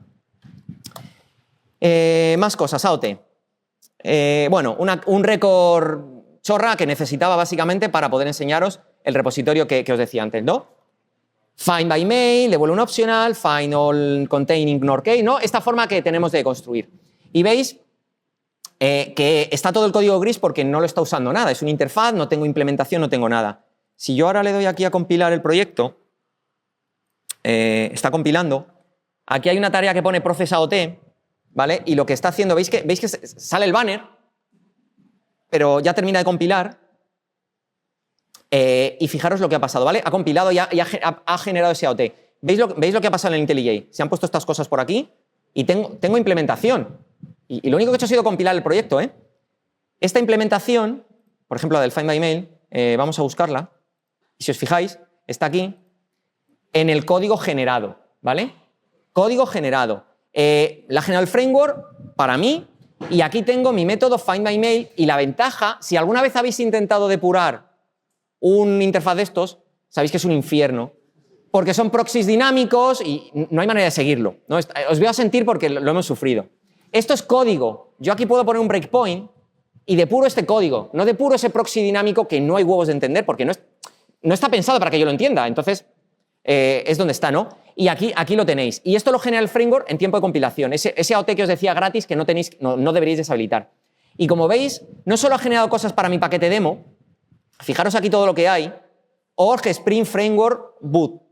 Más cosas, AOT. Bueno, un récord chorra que necesitaba básicamente para poder enseñaros el repositorio que os decía antes, ¿no? Find by mail, devuelve un optional, find all containing ignore key, ¿no? Esta forma que tenemos de construir. Y veis que está todo el código gris porque no lo está usando nada. Es una interfaz, no tengo implementación, no tengo nada. Si yo ahora le doy aquí a compilar el proyecto, está compilando, aquí hay una tarea que pone process AOT, ¿vale? Y lo que está haciendo, ¿veis que sale el banner? Pero ya termina de compilar. Y fijaros lo que ha pasado, ¿vale? Ha compilado y ha generado ese AOT. ¿Veis lo que ha pasado en el IntelliJ? Se han puesto estas cosas por aquí y tengo implementación. Y lo único que he hecho ha sido compilar el proyecto, ¿eh? Esta implementación, por ejemplo, la del Find by Email, vamos a buscarla. Y si os fijáis, está aquí en el código generado, ¿vale? Código generado. La ha generado el framework para mí y aquí tengo mi método Find by Email y la ventaja, si alguna vez habéis intentado depurar un interfaz de estos, sabéis que es un infierno, porque son proxies dinámicos y no hay manera de seguirlo, ¿no? Os voy a sentir porque lo hemos sufrido. Esto es código. Yo aquí puedo poner un breakpoint y depuro este código, no depuro ese proxy dinámico que no hay huevos de entender porque no está pensado para que yo lo entienda. Entonces, es donde está, ¿no? Y aquí lo tenéis. Y esto lo genera el framework en tiempo de compilación. Ese AOT que os decía gratis que no deberíais deshabilitar. Y como veis, no solo ha generado cosas para mi paquete demo, fijaros aquí todo lo que hay. Org, Spring Framework, boot.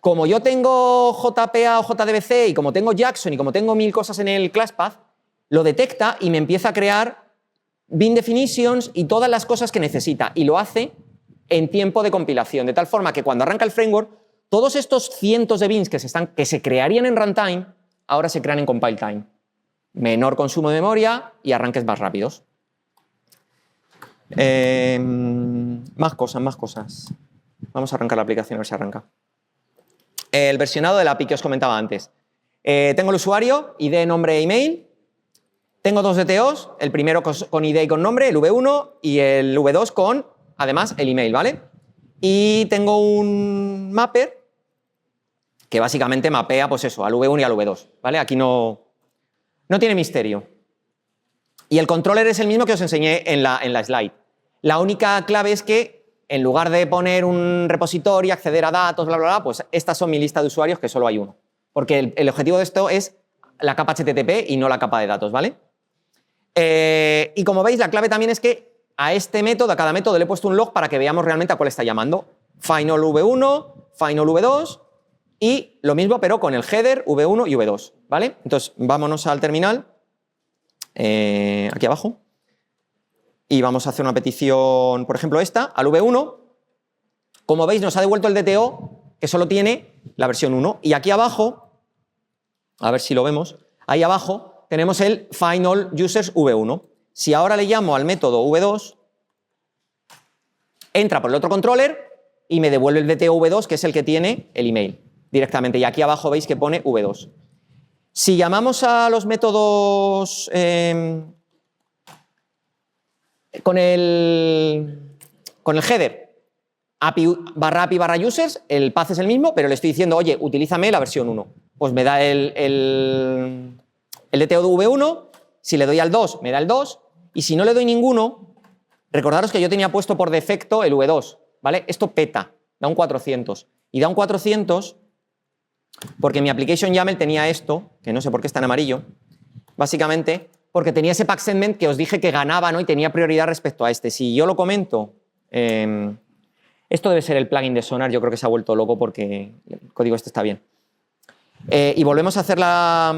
Como yo tengo JPA o JDBC y como tengo Jackson y como tengo 1000 cosas en el ClassPath, lo detecta y me empieza a crear bin definitions y todas las cosas que necesita. Y lo hace en tiempo de compilación. De tal forma que cuando arranca el framework, todos estos cientos de bins que se crearían en runtime, ahora se crean en compile time. Menor consumo de memoria y arranques más rápidos. Más cosas. Vamos a arrancar la aplicación, a ver si arranca. El versionado de la API que os comentaba antes. Tengo el usuario, ID, nombre e email. Tengo dos DTOs, el primero con ID y con nombre, el V1, y el V2 con, además, el email, ¿vale? Y tengo un mapper que básicamente mapea, pues eso, al V1 y al V2, ¿vale? Aquí no tiene misterio. Y el controller es el mismo que os enseñé en la slide. La única clave es que en lugar de poner un repositorio, acceder a datos, bla, bla, bla, pues estas son mi lista de usuarios, que solo hay uno. Porque el objetivo de esto es la capa HTTP y no la capa de datos, ¿vale? Y como veis, la clave también es que a este método, a cada método le he puesto un log para que veamos realmente a cuál está llamando. Final V1, final V2 y lo mismo pero con el header V1 y V2, ¿vale? Entonces, vámonos al terminal, aquí abajo. Y vamos a hacer una petición, por ejemplo, esta, al V1. Como veis, nos ha devuelto el DTO, que solo tiene la versión 1. Y aquí abajo, a ver si lo vemos, ahí abajo tenemos el final users V1. Si ahora le llamo al método V2, entra por el otro controller y me devuelve el DTO V2, que es el que tiene el email directamente. Y aquí abajo veis que pone V2. Si llamamos a los métodos con el header API barra users, el path es el mismo, pero le estoy diciendo, oye, utilízame la versión 1. Pues me da el DTO de V1, si le doy al 2, me da el 2, y si no le doy ninguno, recordaros que yo tenía puesto por defecto el V2, ¿vale? Esto peta, da un 400. Y da un 400 porque mi application YAML tenía esto, que no sé por qué está en amarillo, básicamente porque tenía ese pack segment que os dije que ganaba, ¿no? Y tenía prioridad respecto a este. Si yo lo comento, esto debe ser el plugin de Sonar, yo creo que se ha vuelto loco porque el código este está bien. Y volvemos a hacer la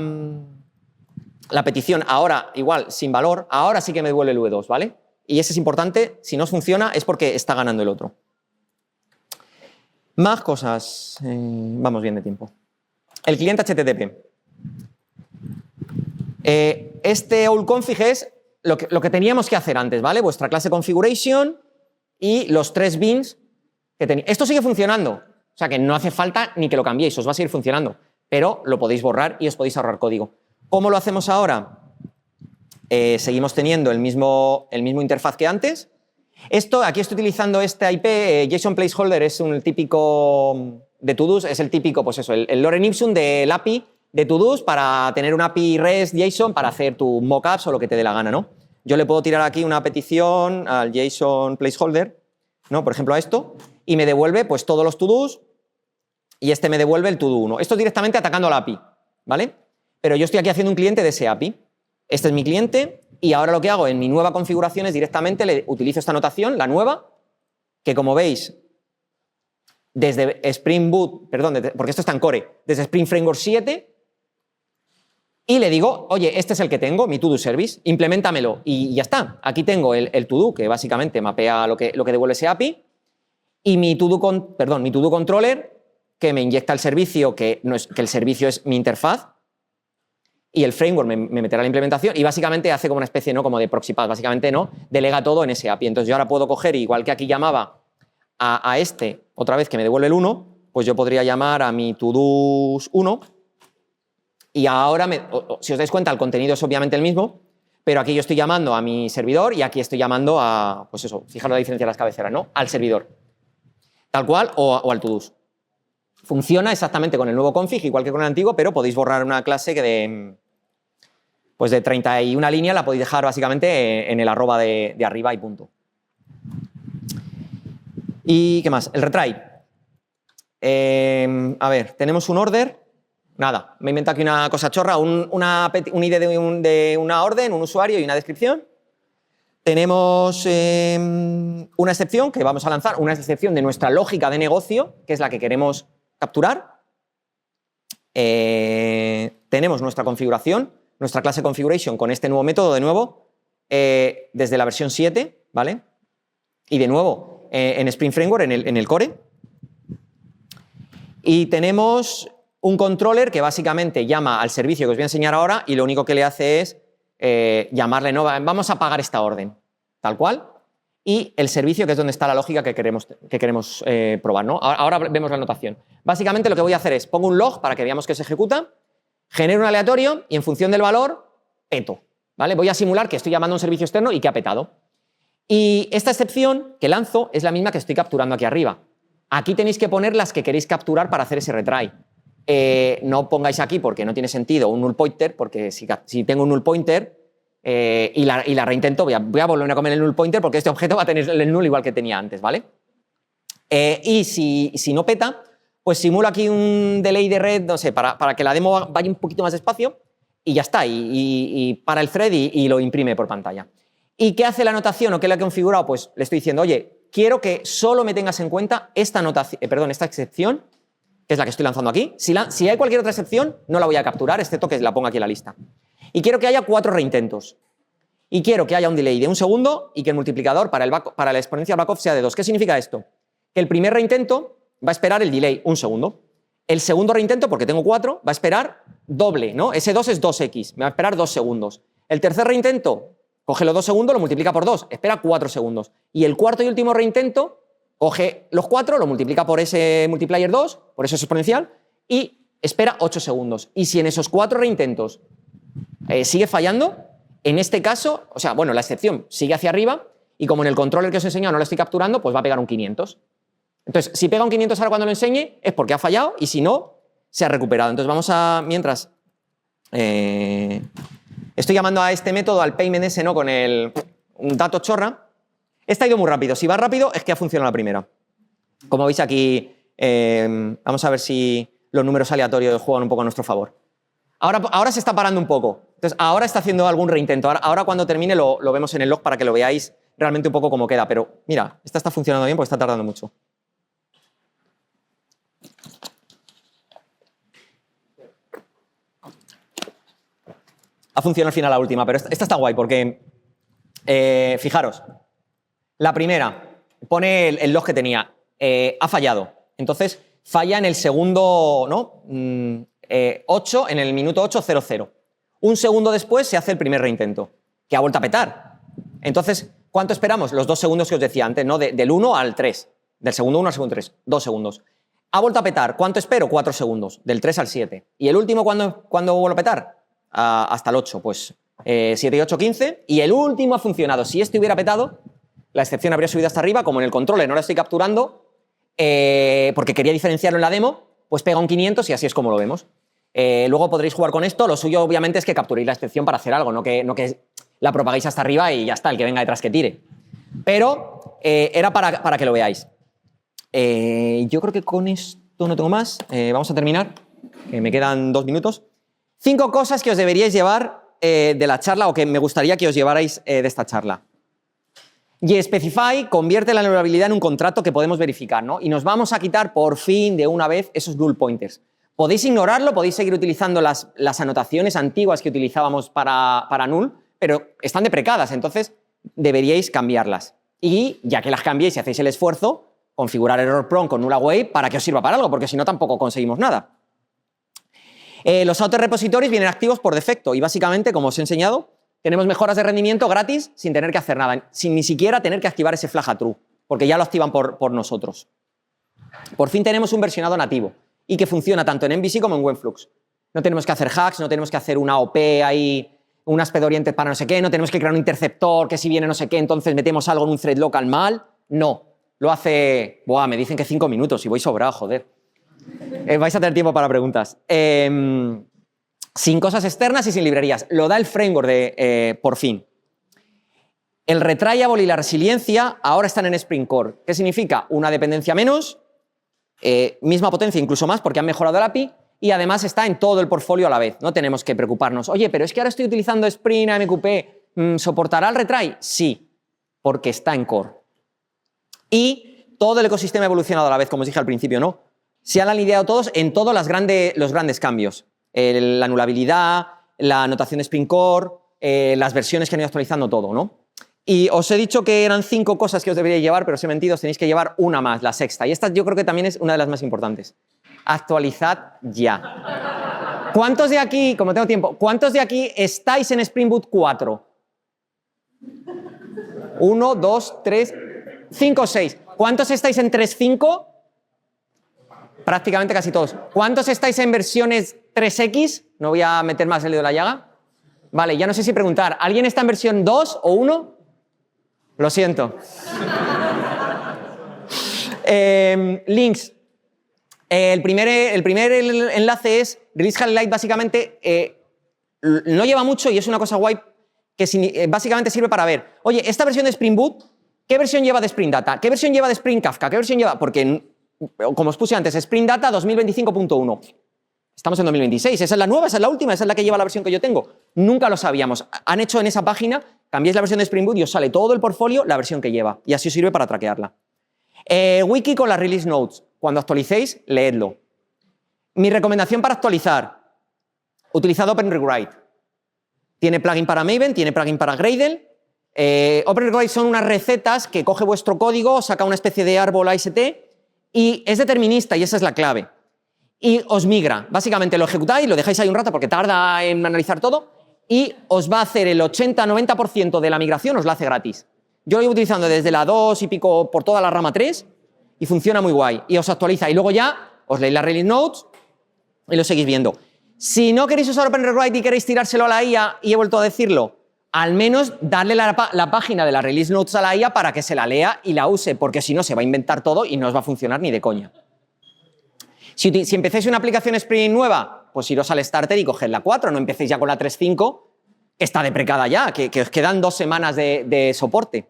petición ahora, igual, sin valor, ahora sí que me devuelve el V2, ¿vale? Y ese es importante, si no funciona es porque está ganando el otro. Más cosas, vamos bien de tiempo. El cliente HTTP. Este allConfig es lo que teníamos que hacer antes, ¿vale? Vuestra clase configuration y los 3 bins que tenéis. Esto sigue funcionando, o sea que no hace falta ni que lo cambiéis, os va a seguir funcionando, pero lo podéis borrar y os podéis ahorrar código. ¿Cómo lo hacemos ahora? Seguimos teniendo el mismo interfaz que antes. Aquí estoy utilizando este IP, JSON Placeholder es un típico de todos, es el típico, pues eso, el lorem ipsum del API de todos para tener un API REST JSON para hacer tu mockups o lo que te dé la gana, ¿no? Yo le puedo tirar aquí una petición al JSON Placeholder, ¿no? Por ejemplo a esto, y me devuelve pues todos los to-dos y este me devuelve el to-do 1. Esto es directamente atacando al API, ¿vale? Pero yo estoy aquí haciendo un cliente de ese API. Este es mi cliente y ahora lo que hago en mi nueva configuración es directamente le utilizo esta notación, la nueva, que como veis desde Spring Boot, perdón, porque esto está en Core, desde Spring Framework 7, y le digo, oye, este es el que tengo, mi to-do service, implementamelo, y ya está. Aquí tengo el to-do, que básicamente mapea lo que devuelve ese API, y mi to-do controller, que me inyecta el servicio, que el servicio es mi interfaz, y el framework me meterá la implementación, y básicamente hace como una especie, ¿no?, como de proxy path, básicamente, ¿no?, delega todo en ese API. Entonces yo ahora puedo coger, igual que aquí llamaba a este, otra vez que me devuelve el 1, pues yo podría llamar a mi to-do 1, y ahora, si os dais cuenta, el contenido es obviamente el mismo, pero aquí yo estoy llamando a mi servidor y aquí estoy llamando a, pues eso, fijaros la diferencia de las cabeceras, ¿no?, al servidor, tal cual, o al to-do. Funciona exactamente con el nuevo config, igual que con el antiguo, pero podéis borrar una clase que de 31 líneas la podéis dejar básicamente en el arroba de arriba y punto. ¿Y qué más? El retry. A ver, tenemos un order. Nada, me invento aquí una cosa chorra, un ID de una orden, un usuario y una descripción. Tenemos una excepción que vamos a lanzar, una excepción de nuestra lógica de negocio, que es la que queremos capturar. Tenemos nuestra configuración, nuestra clase configuration con este nuevo método, de nuevo, desde la versión 7, ¿vale? Y de nuevo, en Spring Framework, en el core. Y tenemos un controller que básicamente llama al servicio que os voy a enseñar ahora y lo único que le hace es llamarle, no, vamos a pagar esta orden, tal cual, y el servicio, que es donde está la lógica que queremos probar, ¿no? Ahora vemos la notación. Básicamente lo que voy a hacer es, pongo un log para que veamos que se ejecuta, genero un aleatorio y en función del valor, peto, ¿vale? Voy a simular que estoy llamando a un servicio externo y que ha petado. Y esta excepción que lanzo es la misma que estoy capturando aquí arriba. Aquí tenéis que poner las que queréis capturar para hacer ese retry. No pongáis aquí, porque no tiene sentido, un null pointer, porque si tengo un null pointer y la reintento, voy a volver a comer el null pointer porque este objeto va a tener el null igual que tenía antes, ¿vale? Y si no peta, pues simulo aquí un delay de red, no sé, para que la demo vaya un poquito más despacio y ya está, y para el thread y lo imprime por pantalla. ¿Y qué hace la notación o qué le he configurado? Pues le estoy diciendo, oye, quiero que solo me tengas en cuenta esta excepción, que es la que estoy lanzando aquí. Si hay cualquier otra excepción, no la voy a capturar, excepto que la ponga aquí en la lista. Y quiero que haya 4 reintentos. Y quiero que haya un delay de 1 segundo y que el multiplicador para la exponencial backoff sea de 2. ¿Qué significa esto? Que el primer reintento va a esperar el delay 1 segundo. El segundo reintento, porque tengo 4, va a esperar doble, ¿no? Ese 2 es 2x, me va a esperar 2 segundos. El tercer reintento, coge los 2 segundos, lo multiplica por 2, espera 4 segundos. Y el cuarto y último reintento, coge los 4, lo multiplica por ese multiplier 2, por eso es exponencial, y espera 8 segundos. Y si en esos 4 reintentos sigue fallando, en este caso, o sea, bueno, la excepción sigue hacia arriba, y como en el controller que os he enseñado no lo estoy capturando, pues va a pegar un 500. Entonces, si pega un 500 ahora cuando lo enseñe, es porque ha fallado, y si no, se ha recuperado. Entonces vamos a, mientras, estoy llamando a este método, al payment ese, ¿no?, con un dato chorra. Esta ha ido muy rápido. Si va rápido, es que ha funcionado la primera. Como veis aquí, vamos a ver si los números aleatorios juegan un poco a nuestro favor. Ahora se está parando un poco. Entonces, ahora está haciendo algún reintento. Ahora cuando termine lo vemos en el log para que lo veáis realmente un poco cómo queda. Pero mira, esta está funcionando bien porque está tardando mucho. Ha funcionado al final la última, pero esta está guay porque, fijaros, la primera pone el log que tenía, ha fallado. Entonces, falla en el segundo, ¿no? 8, en el minuto 8:00. Un segundo después se hace el primer reintento, que ha vuelto a petar. Entonces, ¿cuánto esperamos? Los 2 segundos que os decía antes, ¿no? Del 1 al 3. Del segundo 1 al segundo 3. 2 segundos. Ha vuelto a petar. ¿Cuánto espero? 4 segundos. Del 3 al 7. ¿Y el último cuándo vuelve a petar? Hasta el 8. Pues 7 y 8, 15. Y el último ha funcionado. Si este hubiera petado, la excepción habría subido hasta arriba. Como en el controller no la estoy capturando, porque quería diferenciarlo en la demo, pues pega un 500 y así es como lo vemos. Luego podréis jugar con esto. Lo suyo, obviamente, es que capturéis la excepción para hacer algo, no que la propaguéis hasta arriba y ya está, el que venga detrás que tire. Pero era para que lo veáis. Yo creo que con esto no tengo más. Vamos a terminar, que me quedan 2 minutos. 5 cosas que os deberíais llevar de la charla o que me gustaría que os llevarais de esta charla. Y Specify convierte la anulabilidad en un contrato que podemos verificar, ¿no? Y nos vamos a quitar por fin de una vez esos null pointers. Podéis ignorarlo, podéis seguir utilizando las anotaciones antiguas que utilizábamos para null, pero están deprecadas, entonces deberíais cambiarlas. Y ya que las cambiéis y hacéis el esfuerzo, configurar error prone con null await para que os sirva para algo, porque si no tampoco conseguimos nada. Los auto-repositorios vienen activos por defecto y básicamente, como os he enseñado, tenemos mejoras de rendimiento gratis sin tener que hacer nada, sin ni siquiera tener que activar ese flag a true, porque ya lo activan por nosotros. Por fin tenemos un versionado nativo y que funciona tanto en MVC como en Webflux. No tenemos que hacer hacks, no tenemos que hacer una OP ahí, un aspect oriented para no sé qué, no tenemos que crear un interceptor que si viene no sé qué, entonces metemos algo en un thread local mal. No, lo hace... Buah, me dicen que 5 minutos y voy sobrado, joder. Vais a tener tiempo para preguntas. Sin cosas externas y sin librerías. Lo da el framework de por fin. El retriable y la resiliencia ahora están en Spring Core. ¿Qué significa? Una dependencia menos, misma potencia, incluso más, porque han mejorado el API, y además está en todo el portfolio a la vez. No tenemos que preocuparnos. Oye, pero es que ahora estoy utilizando Spring AMQP. ¿Soportará el retry? Sí, porque está en Core. Y todo el ecosistema ha evolucionado a la vez, como os dije al principio, ¿no? Se han alineado todos en todos los grandes cambios. La anulabilidad, la anotación de Spring Core, las versiones que han ido actualizando, todo, ¿no? Y os he dicho que eran 5 cosas que os deberíais llevar, pero os he mentido, os tenéis que llevar una más, la sexta. Y esta yo creo que también es una de las más importantes. Actualizad ya. ¿Cuántos de aquí, como tengo tiempo, cuántos de aquí estáis en Spring Boot 4? 1, 2, 3, 5, 6. ¿Cuántos estáis en 3.5? Prácticamente casi todos. ¿Cuántos estáis en versiones 3X? No voy a meter más el dedo en la llaga. Vale, ya no sé si preguntar. ¿Alguien está en versión 2 o 1? Lo siento. Links. El primer enlace es Release Highlight, básicamente no lleva mucho y es una cosa guay que básicamente sirve para ver, oye, esta versión de Spring Boot, ¿qué versión lleva de Spring Data? ¿Qué versión lleva de Spring Kafka? ¿Qué versión lleva? Porque, como os puse antes, Spring Data 2025.1. Estamos en 2026, esa es la nueva, esa es la última, esa es la que lleva la versión que yo tengo. Nunca lo sabíamos. Han hecho en esa página, cambiáis la versión de Spring Boot y os sale todo el portfolio, la versión que lleva. Y así os sirve para traquearla. Wiki con las release notes. Cuando actualicéis, leedlo. Mi recomendación para actualizar, utilizad OpenRewrite. Tiene plugin para Maven, tiene plugin para Gradle. OpenRewrite son unas recetas que coge vuestro código, saca una especie de árbol AST y es determinista y esa es la clave. Y os migra. Básicamente lo ejecutáis, lo dejáis ahí un rato porque tarda en analizar todo y os va a hacer el 80-90% de la migración, os la hace gratis. Yo lo llevo utilizando desde la 2 y pico por toda la rama 3 y funciona muy guay. Y os actualiza y luego ya os leéis las release notes y lo seguís viendo. Si no queréis usar OpenRewrite y queréis tirárselo a la IA, y he vuelto a decirlo, al menos darle la página de la release notes a la IA para que se la lea y la use, porque si no se va a inventar todo y no os va a funcionar ni de coña. Si empezáis una aplicación Spring nueva, pues iros al starter y coged la 4, no empecéis ya con la 3.5, que está deprecada ya, que os quedan 2 semanas de soporte.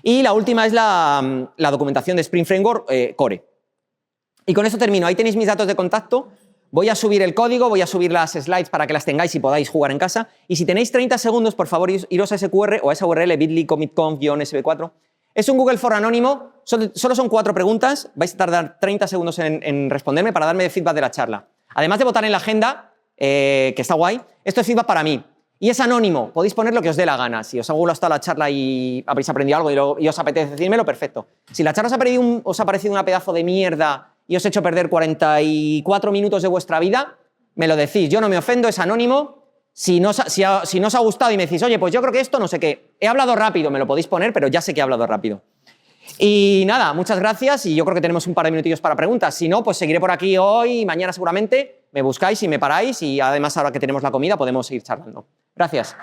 Y la última es la documentación de Spring Framework Core. Y con esto termino. Ahí tenéis mis datos de contacto. Voy a subir el código, voy a subir las slides para que las tengáis y podáis jugar en casa. Y si tenéis 30 segundos, por favor, iros a ese QR o a esa URL bit.ly commit-conf-sb4. Es un Google Form anónimo, solo son 4 preguntas. Vais a tardar 30 segundos en responderme para darme feedback de la charla. Además de votar en la agenda, que está guay, esto es feedback para mí. Y es anónimo, podéis poner lo que os dé la gana. Si os ha gustado la charla y habéis aprendido algo y os apetece decírmelo, perfecto. Si la charla os ha parecido una pedazo de mierda y os he hecho perder 44 minutos de vuestra vida, me lo decís. Yo no me ofendo, es anónimo. Si no os ha gustado y me decís, oye, pues yo creo que esto no sé qué. He hablado rápido, me lo podéis poner, pero ya sé que he hablado rápido. Y nada, muchas gracias y yo creo que tenemos un par de minutillos para preguntas. Si no, pues seguiré por aquí hoy y mañana seguramente. Me buscáis y me paráis y además ahora que tenemos la comida podemos seguir charlando. Gracias.